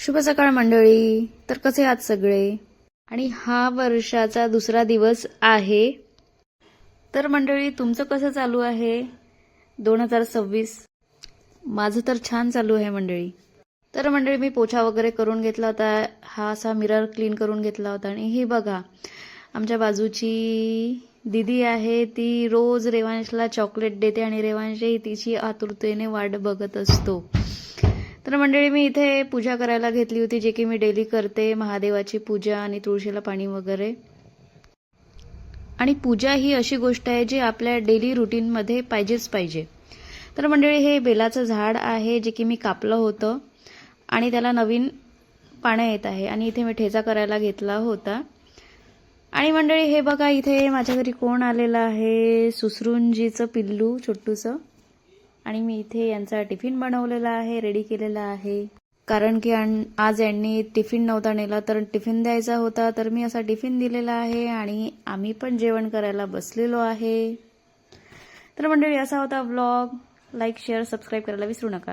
शुभ सकाळ मंडळी. तर कसे आहात सगळे? आणि हा वर्षाचा दुसरा दिवस आहे. तर मंडळी तुमचं कसं चालू आहे 2026? माझं तर छान चालू आहे मंडळी. तर मंडळी मी पोछा वगैरे करून घेतला होता, हा असा मिरर क्लीन करून घेतला होता. आणि हे बघा आमच्या बाजूची दीदी आहे, ती रोज रेवांशला चॉकलेट देते आणि रेवांशही तिची आतुरतेने वाट बघत असतो. तर मंडळी मी इथे पूजा करायला घेतली होती, जे की मी डेली करते, महादेवाची पूजा आणि तुळशीला पाणी वगैरे. आणि पूजा ही अशी गोष्ट आहे जी आपल्या डेली रुटीनमध्ये पाहिजेच पाहिजे. तर मंडळी हे बेलाचं झाड आहे, जे की मी कापलं होतं आणि त्याला नवीन पानं येत आहे. आणि इथे मी ठेचा करायला घेतला होता. आणि मंडळी हे बघा इथे माझ्या घरी कोण आलेलं आहे, सुसरूंजीचं पिल्लू छोटूसं. आणि मी इथे यांचा टिफिन बनवलेला आहे, रेडी केलेला आहे. कारण की आज यांनी टिफिन नव्हता नेला, तर टिफिन द्यायचा होता, तर मी असा टिफिन दिलेला आहे आणि आम्ही पण जेवण करायला बसलेलो आहे. तर मंडळी असा होता व्लॉग. लाईक शेअर सबस्क्राईब करायला विसरू नका.